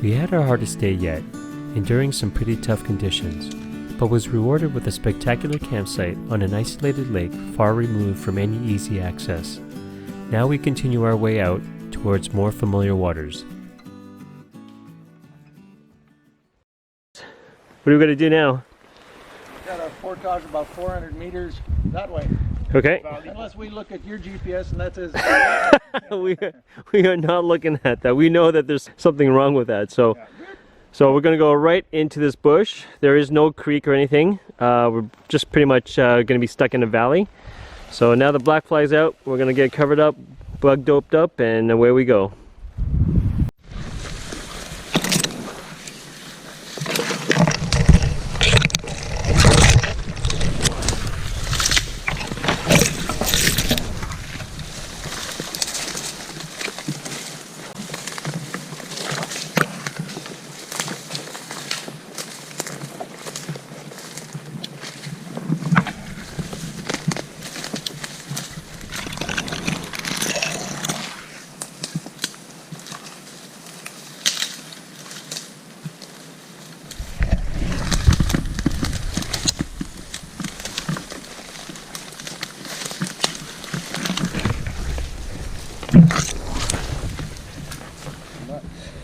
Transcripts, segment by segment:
We had our hardest day yet, enduring some pretty tough conditions, but was rewarded with a spectacular campsite on an isolated lake far removed from any easy access. Now we continue our way out towards more familiar waters. What are we going to do now? Got our forecast about 400 meters that way. Okay. Unless we look at your GPS and that says... we are not looking at that. We know that there's something wrong with that. So we're going to go right into this bush. There is no creek or anything. We're just pretty much going to be stuck in a valley. So now the black fly's out. We're going to get covered up, bug doped up, and away we go.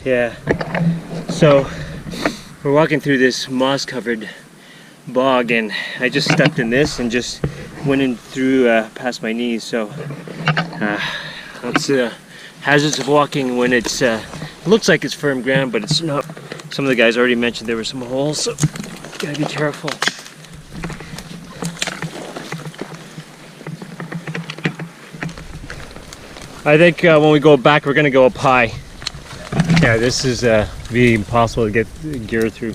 Yeah, so we're walking through this moss-covered bog, and I just stepped in this and just went in through past my knees. So that's hazards of walking when it's looks like it's firm ground, but it's not. Some of the guys already mentioned there were some holes, so gotta be careful. I think when we go back, we're gonna go up high. Yeah, this is be impossible to get gear through.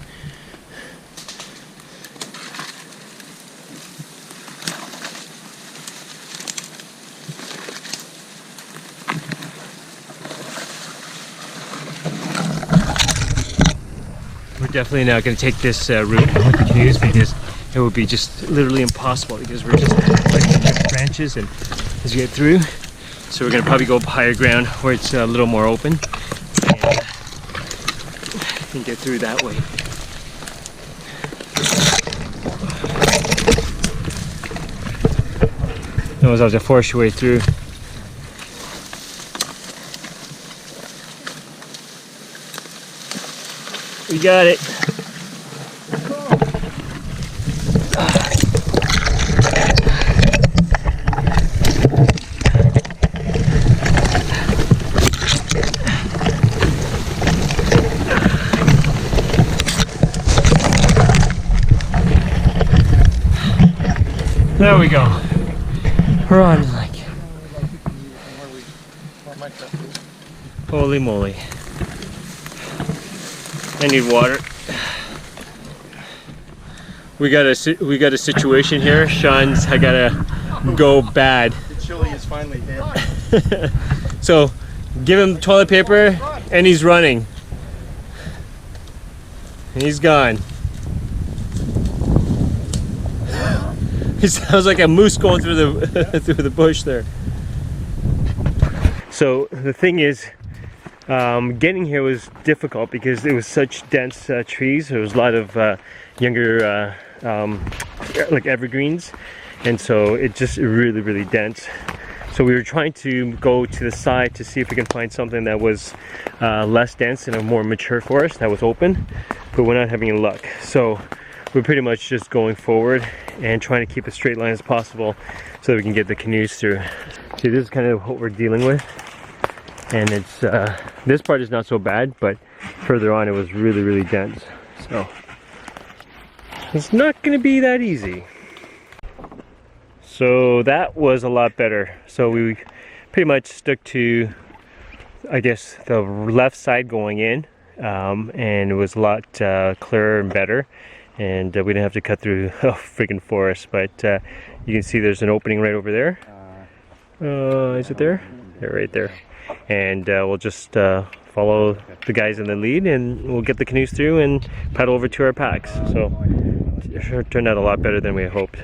We're definitely not going to take this route with the canoes because it would be just literally impossible because we're just like branches and as you get through. So we're going to probably go up higher ground where it's a little more open. And get through that way. Otherwise, I'll have to force your way through. We got it. There we go. We're on the lake. Holy moly. I need water. We got a situation here. Sean's I gotta go bad. The chili is finally dead. So give him toilet paper and he's running. And he's gone. It sounds like a moose going through the through the bush there. So the thing is, getting here was difficult because it was such dense trees. There was a lot of younger like evergreens, and so it just really dense. So we were trying to go to the side to see if we can find something that was less dense and a more mature forest that was open, but we're not having any luck. So we're pretty much just going forward and trying to keep a straight line as possible so that we can get the canoes through. See, this is kind of what we're dealing with, and it's this part is not so bad, but further on it was really dense, so it's not going to be that easy. So that was a lot better. So we pretty much stuck to, I guess, the left side going in, and it was a lot clearer and better. And we didn't have to cut through a freaking forest, but you can see there's an opening right over there. Is it there? Yeah, right there. and we'll just follow the guys in the lead, and we'll get the canoes through and paddle over to our packs. So it sure turned out a lot better than we hoped.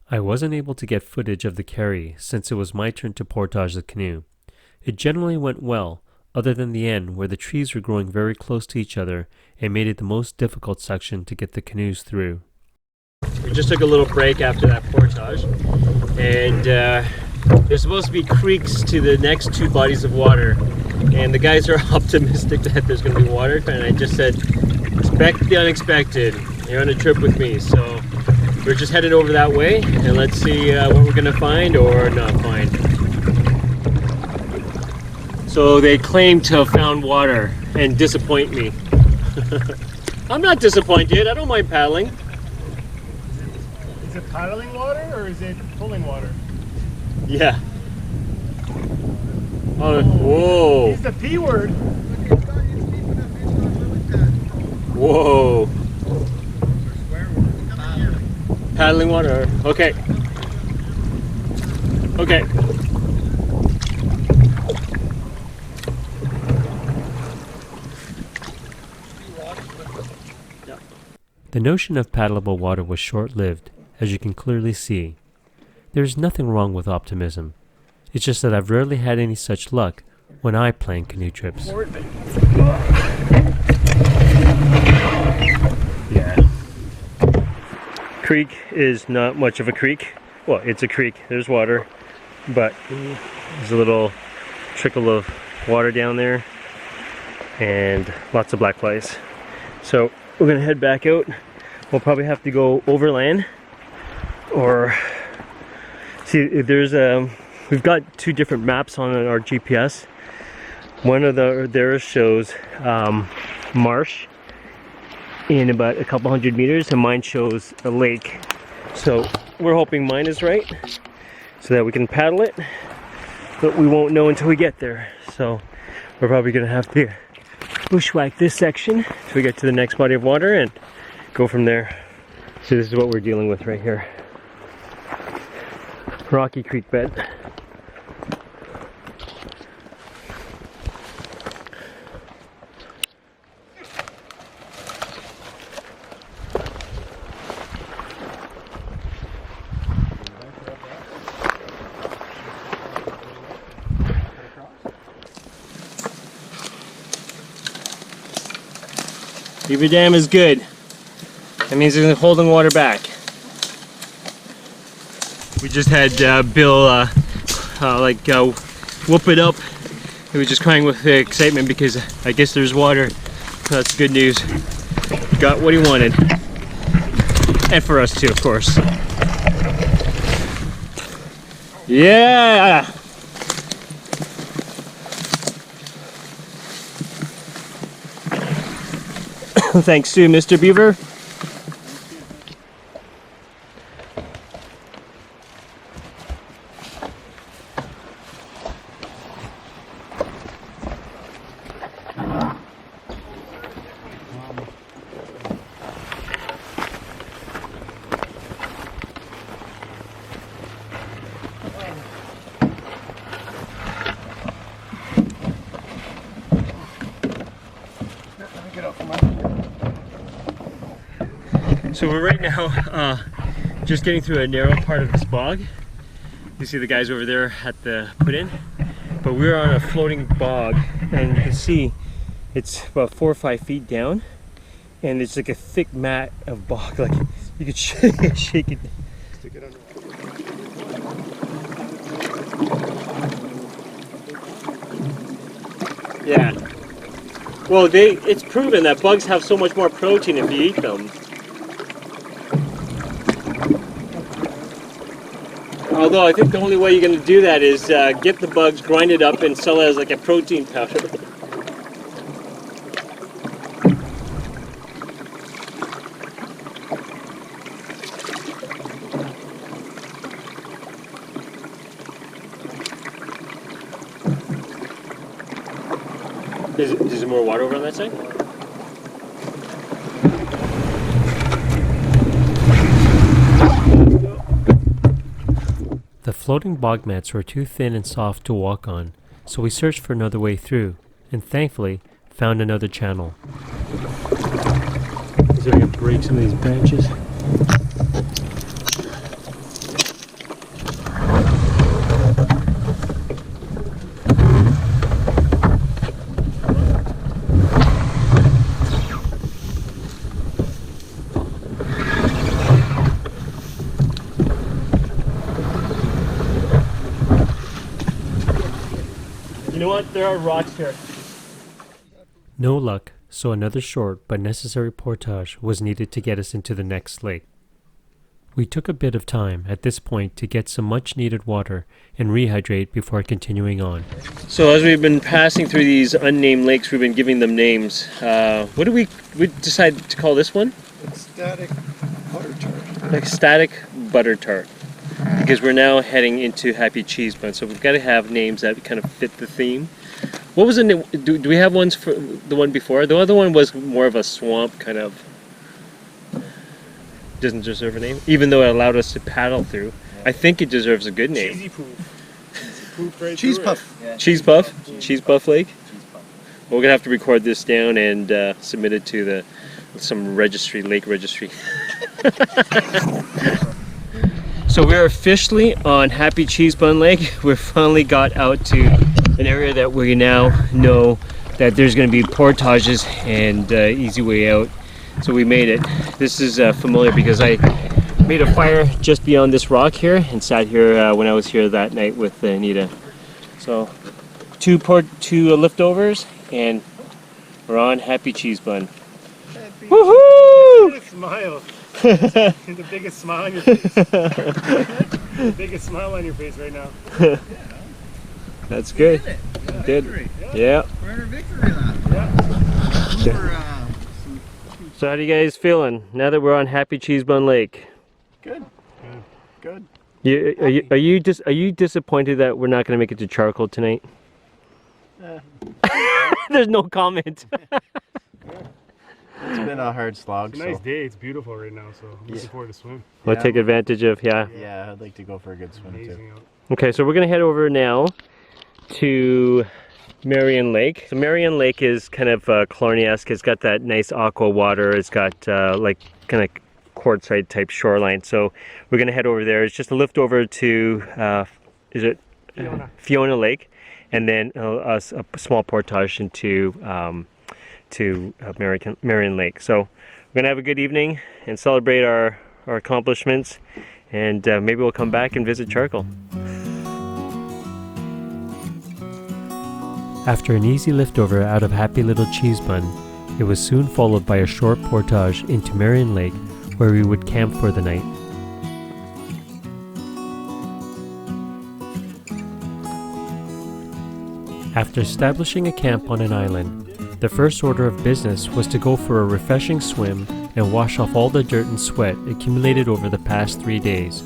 I wasn't able to get footage of the carry since it was my turn to portage the canoe. It generally went well, other than the end where the trees were growing very close to each other and made it the most difficult section to get the canoes through. We just took a little break after that portage, and there's supposed to be creeks to the next two bodies of water, and the guys are optimistic that there's going to be water, and I just said, expect the unexpected. You're on a trip with me, so we're just headed over that way, and let's see what we're going to find or not find. So they claim to have found water and disappoint me. I'm not disappointed. I don't mind paddling. Is it paddling water or is it pulling water? Yeah. Oh, whoa. Use the P word. Whoa. Paddling water. Okay. Okay. The notion of paddleable water was short-lived, as you can clearly see. There is nothing wrong with optimism. It's just that I've rarely had any such luck when I plan canoe trips. Yeah. Creek is not much of a creek. Well, it's a creek. There's water, but there's a little trickle of water down there and lots of black flies. So we're gonna head back out. We'll probably have to go overland, or see, there's we've got two different maps on our GPS. One of theirs shows marsh in about a couple hundred meters, and mine shows a lake. So we're hoping mine is right, so that we can paddle it, but we won't know until we get there. So we're probably gonna have to bushwhack this section until we get to the next body of water and go from there. So this is what we're dealing with right here. Rocky creek bed. Beaver dam is good. That means it's holding water back. We just had Bill whoop it up. He was just crying with excitement because I guess there's water. That's good news. He got what he wanted. And for us too, of course. Yeah! Thanks to Mr. Beaver. So we're right now just getting through a narrow part of this bog. You see the guys over there at the put in, but we're on a floating bog, and you can see it's about 4 or 5 feet down, and it's like a thick mat of bog. Like you could shake it. Stick it under. Yeah. Well, it's proven that bugs have so much more protein if you eat them. Although I think the only way you're going to do that is get the bugs, grind it up, and sell it as like a protein powder. Is there more water over on that side? floating bog mats were too thin and soft to walk on, so we searched for another way through, and thankfully found another channel. So I can break some of these branches. You know what? There are rocks here. No luck, so another short but necessary portage was needed to get us into the next lake. We took a bit of time at this point to get some much needed water and rehydrate before continuing on. So as we've been passing through these unnamed lakes, we've been giving them names. What do we decide to call this one? Ecstatic butter tart. Ecstatic butter tart. Because we're now heading into Happy Cheese Bun, so we've got to have names that kind of fit the theme. What was the name? Do we have ones for the one before? The other one was more of a swamp kind of. Doesn't deserve a name, even though it allowed us to paddle through. Yeah. I think it deserves a good name. Cheesy poof. Right Cheese through puff. Yeah. Cheese puff? Cheese puff lake? Cheese puff. Well, we're gonna have to record this down and submit it to some registry, lake registry. So we're officially on Happy Cheese Bun Lake. We finally got out to an area that we now know that there's going to be portages and easy way out. So we made it. This is familiar because I made a fire just beyond this rock here and sat here when I was here that night with Anita. So two leftovers and we're on Happy Cheese Bun. Woohoo! Smile. The biggest smile on your face. The biggest smile on your face right now. That's good. Yeah, Good. victory. Yeah. We're in a victory lap. Yeah. So how do you guys feeling now that we're on Happy Cheese Bun Lake? Good. Good. Are you disappointed that we're not going to make it to charcoal tonight? There's no comment. It's been a hard slog. It's a nice day. It's beautiful right now, so I'm looking forward to swim. We'll take advantage of Yeah, I'd like to go for a good swim too. Amazing out. Okay, so we're going to head over now to Marian Lake. So Marion Lake is kind of Killarney-esque. It's got that nice aqua water. It's got like kind of quartzite type shoreline. So we're going to head over there. It's just a lift over to Fiona Lake, and then a small portage into Marion Lake. So we're going to have a good evening and celebrate our accomplishments, and maybe we'll come back and visit charcoal. After an easy liftover out of Happy Little Cheese Bun, it was soon followed by a short portage into Marion Lake, where we would camp for the night. After establishing a camp on an island, the first order of business was to go for a refreshing swim and wash off all the dirt and sweat accumulated over the past 3 days.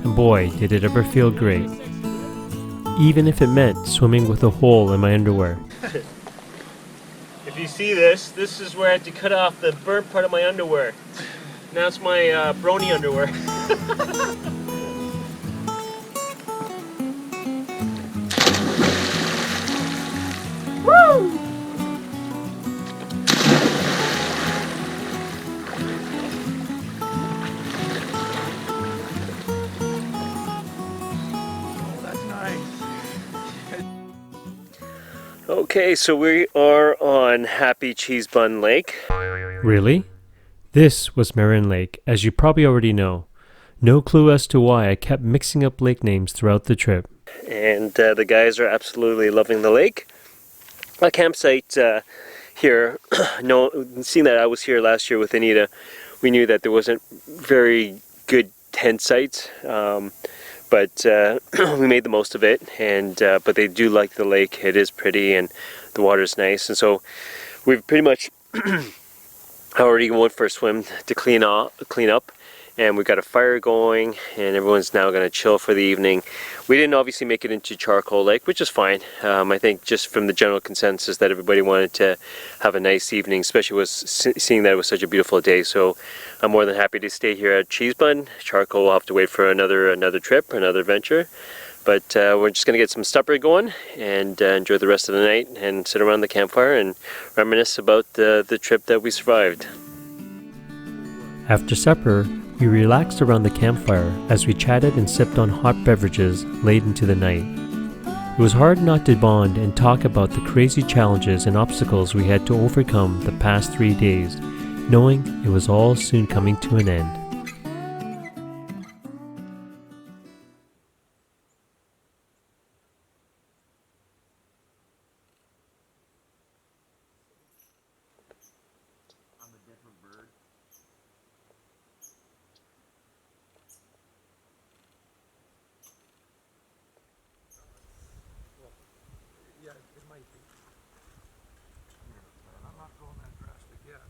And boy, did it ever feel great. Even if it meant swimming with a hole in my underwear. If you see this is where I had to cut off the burnt part of my underwear. Now it's my brony underwear. Woo! Okay, so we are on Happy Cheese Bun Lake. Really? This was Marion Lake, as you probably already know. No clue as to why I kept mixing up lake names throughout the trip. And the guys are absolutely loving the lake. A campsite here, seeing that I was here last year with Anita, we knew that there wasn't very good tent sites. But we made the most of it, and but they do like the lake. It is pretty and the water's nice, and so we've pretty much already went for a swim to clean up, and we've got a fire going, and everyone's now going to chill for the evening. We didn't obviously make it into Charcoal Lake, which is fine. I think just from the general consensus that everybody wanted to have a nice evening, especially was seeing that it was such a beautiful day. So I'm more than happy to stay here at Cheese Bun. Charcoal will have to wait for another trip, another adventure. But we're just going to get some supper going and enjoy the rest of the night and sit around the campfire and reminisce about the trip that we survived. After supper, we relaxed around the campfire as we chatted and sipped on hot beverages late into the night. It was hard not to bond and talk about the crazy challenges and obstacles we had to overcome the past 3 days, knowing it was all soon coming to an end. Yeah, it might be. I'm not going that drastic yet.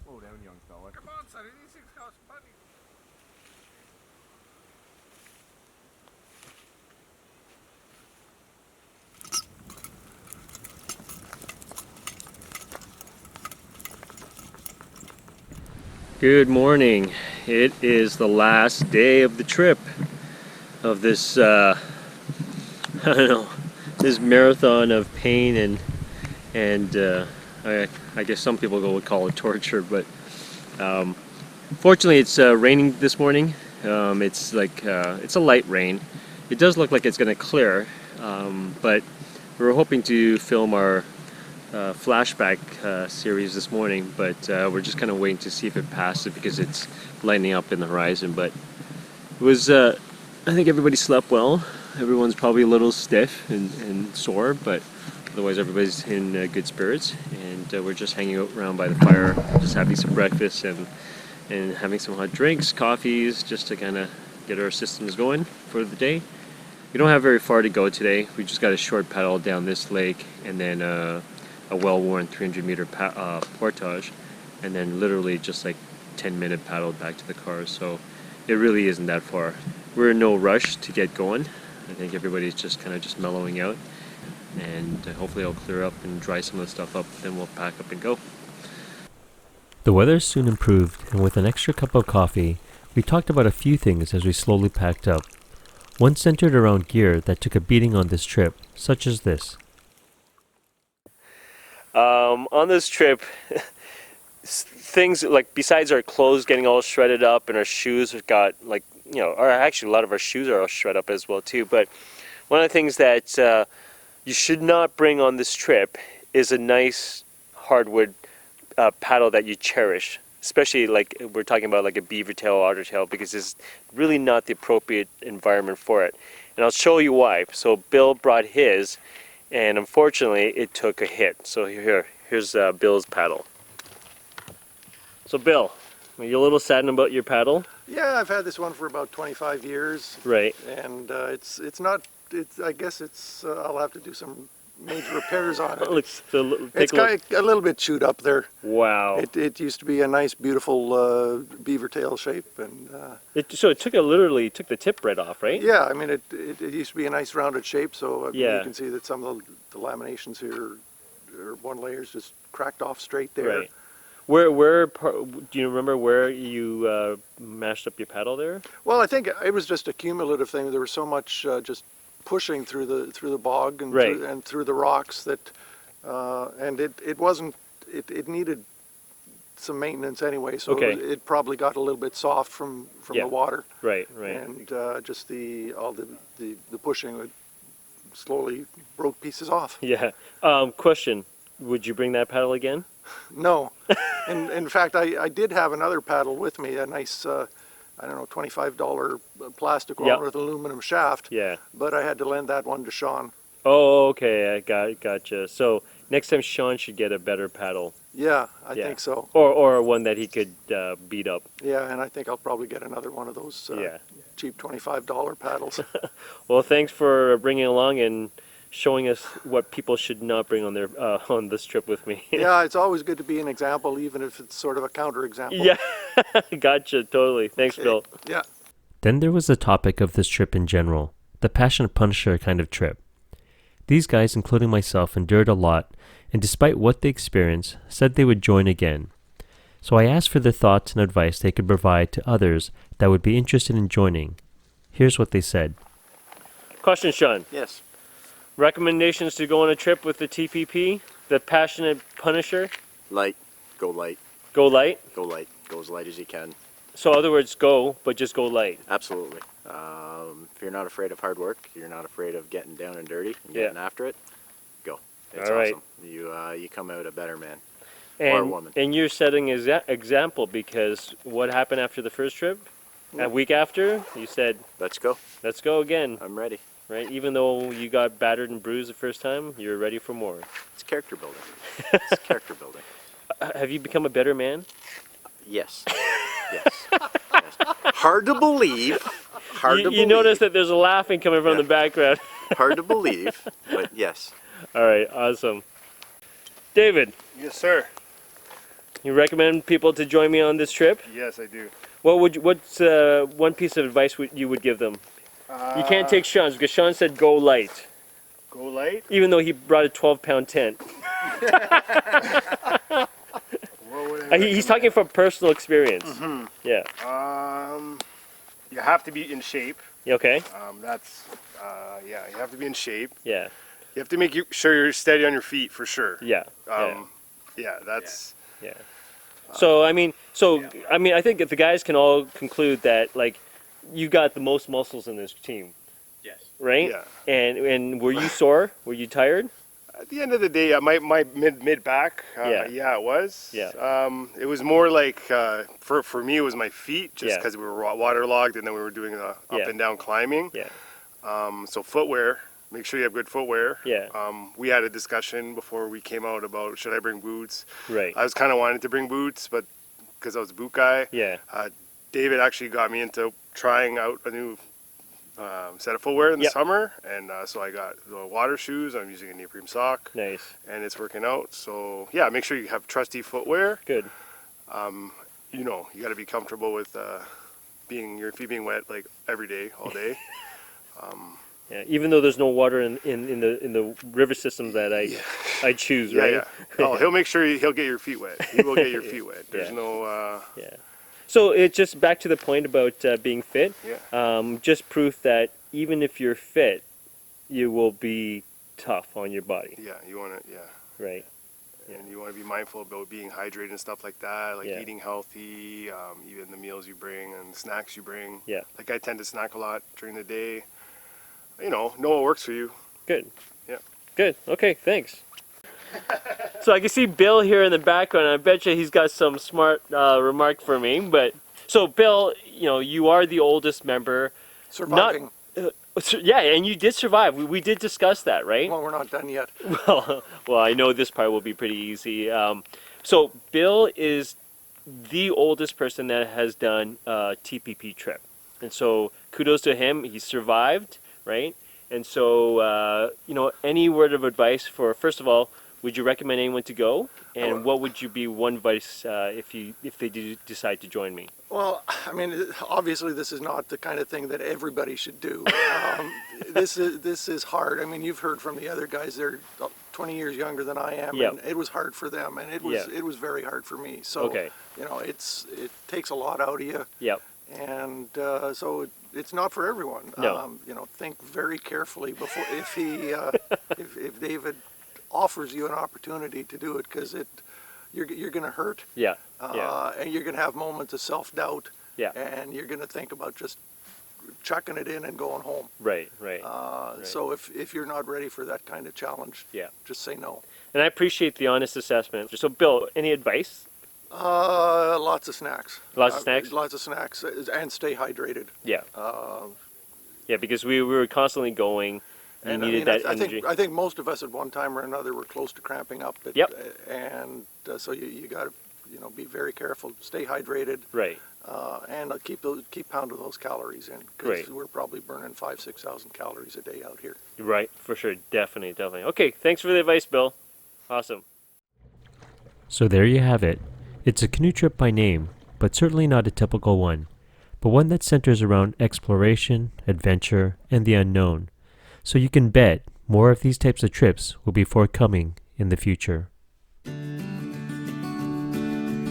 Slow down, young fella. Come on, sonny, these things cost money. Good morning. It is the last day of the trip of this, I don't know, this marathon of pain and I guess some people would call it torture, but fortunately it's raining this morning. It's a light rain. It does look like it's going to clear, but we were hoping to film our flashback series this morning, but we're just kind of waiting to see if it passes because it's lighting up in the horizon. But it was, I think everybody slept well. Everyone's probably a little stiff and sore, but otherwise everybody's in good spirits. And we're just hanging out around by the fire, just having some breakfast and having some hot drinks, coffees, just to kind of get our systems going for the day. We don't have very far to go today. We just got a short paddle down this lake and then a well-worn 300-meter portage, and then literally just like 10-minute paddle back to the car. So it really isn't that far. We're in no rush to get going. I think everybody's just kind of just mellowing out, and hopefully it'll clear up and dry some of the stuff up, then we'll pack up and go. The weather soon improved, and with an extra cup of coffee, we talked about a few things as we slowly packed up. One centered around gear that took a beating on this trip, such as this. On this trip, things like besides our clothes getting all shredded up and our shoes got actually a lot of our shoes are all shredded up as well too. But one of the things that you should not bring on this trip is a nice hardwood paddle that you cherish, especially like we're talking about like a beaver tail or otter tail, because it's really not the appropriate environment for it. And I'll show you why. So Bill brought his, and unfortunately it took a hit. So here's Bill's paddle. So Bill, are you a little saddened about your paddle? Yeah, I've had this one for about 25 years. Right. And I guess I'll have to do some major repairs on it. It's kind of a little bit chewed up there. Wow. It used to be a nice, beautiful beaver tail shape, and so it literally took the tip right off, right? yeah, I mean it used to be a nice rounded shape. So Yeah. you can see that some of the laminations here, or one layer's just cracked off straight there. Right. Do you remember where you mashed up your paddle there? Well, I think it was just a cumulative thing. There was so much just pushing through the bog and Right. through the rocks that, and it needed some maintenance anyway. So Okay. it probably got a little bit soft from Yeah. the water, Right. and just all the pushing it slowly broke pieces off. Yeah. Question: would you bring that paddle again? No, in fact, I did have another paddle with me, a nice, I don't know, $25 plastic one Yep. with aluminum shaft. Yeah. But I had to lend that one to Sean. Oh, okay. I gotcha. So next time Sean should get a better paddle. Yeah, I Yeah. think so. Or one that he could beat up. Yeah, and I think I'll probably get another one of those Yeah. cheap $25 paddles. Well, thanks for bringing along and showing us what people should not bring on their on this trip with me. Yeah, it's always good to be an example, even if it's sort of a counterexample. Yeah. Gotcha. Totally. Thanks, Okay. Bill. Yeah. Then there was the topic of this trip in general, the Passion Punisher kind of trip. These guys, including myself, endured a lot, and despite what they experienced, said they would join again. So I asked for their thoughts and advice they could provide to others that would be interested in joining. Here's what they said. Question, Sean. Yes. Recommendations to go on a trip with the TPP, the Passionate Punisher? Light. Go light. Go light? Go light. Go as light as you can. So, in other words, go, but just go light. Absolutely. If you're not afraid of hard work, you're not afraid of getting down and dirty and getting after it, go. It's All right. awesome. You come out a better man. Or a woman. And you're setting an example, because what happened after the first trip? A week after, you said, Let's go. let's go again. I'm ready. Right? Even though you got battered and bruised the first time, you're ready for more. It's character building. It's character building. Have you become a better man? Yes. Yes. Yes. Hard to believe. You notice that there's a laughing coming from the background. Hard to believe, but yes. All right, awesome. David, Yes, sir. you recommend people to join me on this trip? Yes, I do. What's one piece of advice you would give them? You can't take Sean's, because Sean said go light, Go light. even though he brought a 12-pound tent. What would I He's talking from personal experience. Yeah. You have to be in shape. You okay? Yeah, you have to be in shape. Yeah. You have to make sure you're steady on your feet for sure. Yeah. Yeah, that's. Yeah. So I mean, I think if the guys can all conclude that, like, you got the most muscles in this team. Yes. Right? Yeah. And were you sore? Were you tired? At the end of the day, my mid back. Yeah, it was. Yeah. It was more like for me, it was my feet, just Yeah. because we were waterlogged, and then we were doing the up and down climbing. Yeah. So footwear. Make sure you have good footwear. Yeah. We had a discussion before we came out about should I bring boots. Right. I was kind of wanting to bring boots, but because I was a boot guy. Yeah. David actually got me into trying out a new set of footwear in the summer, and so I got the water shoes. I'm using a neoprene sock. Nice. And it's working out. So yeah, make sure you have trusty footwear. Good. You got to be comfortable with your feet being wet like every day, all day. Yeah. Even though there's no water in the river system that I choose, right? Yeah. Oh, he'll make sure he'll get your feet wet. He will get your feet wet. There's no. Yeah. So it's just back to the point about being fit. Yeah. Just proof that even if you're fit, you will be tough on your body. Yeah, you want to. Yeah. Right. And you want to be mindful about being hydrated and stuff like that, like Yeah. eating healthy, even the meals you bring and the snacks you bring. Yeah. Like I tend to snack a lot during the day. Know what works for you. Good. Yeah. Good. Okay, thanks. So I can see Bill here in the background. I bet you he's got some smart remark for me. But so Bill, you are the oldest member. Surviving. Yeah, and you did survive. We did discuss that, right? Well, we're not done yet. Well, I know this part will be pretty easy. So Bill is the oldest person that has done a TPP trip, and so kudos to him. He survived, right? And so any word of advice for, first of all, would you recommend anyone to go? And what would you be one advice if they do decide to join me? Well, I mean, obviously this is not the kind of thing that everybody should do. This is hard. I mean, you've heard from the other guys. They're 20 years younger than I am, and it was hard for them, and it was very hard for me. So it takes a lot out of you. Yep. And so it's not for everyone. No. Think very carefully before if David offers you an opportunity to do it, because you're going to hurt. Yeah. And you're going to have moments of self-doubt. Yeah. And you're going to think about just chucking it in and going home. Right. So if you're not ready for that kind of challenge, just say no. And I appreciate the honest assessment. So Bill, any advice? Lots of snacks. Lots of snacks? Lots of snacks, and stay hydrated. Yeah. Yeah, because we were constantly going. You needed that energy. I think most of us at one time or another were close to cramping up. And so you got to be very careful. Stay hydrated. Right. And keep pounding those calories in, because we're probably burning 5,000-6,000 calories a day out here. Right, for sure, definitely. Okay, thanks for the advice, Bill. Awesome. So there you have it. It's a canoe trip by name, but certainly not a typical one, but one that centers around exploration, adventure, and the unknown. So you can bet more of these types of trips will be forthcoming in the future.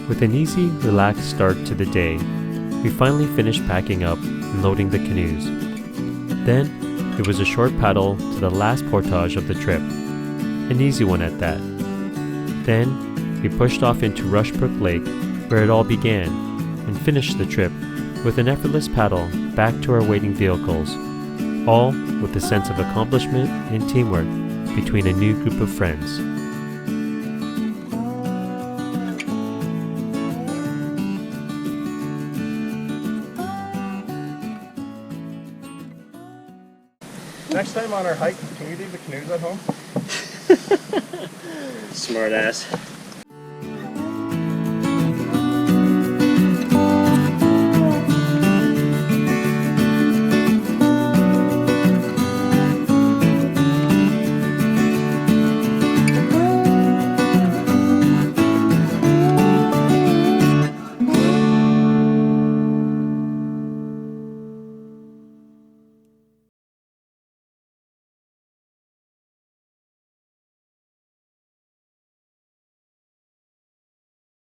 With an easy, relaxed start to the day, we finally finished packing up and loading the canoes. Then it was a short paddle to the last portage of the trip, an easy one at that. Then we pushed off into Rushbrook Lake, where it all began, and finished the trip with an effortless paddle back to our waiting vehicles, all with a sense of accomplishment and teamwork between a new group of friends. Next time on our hike, can you leave the canoes at home? Smart ass.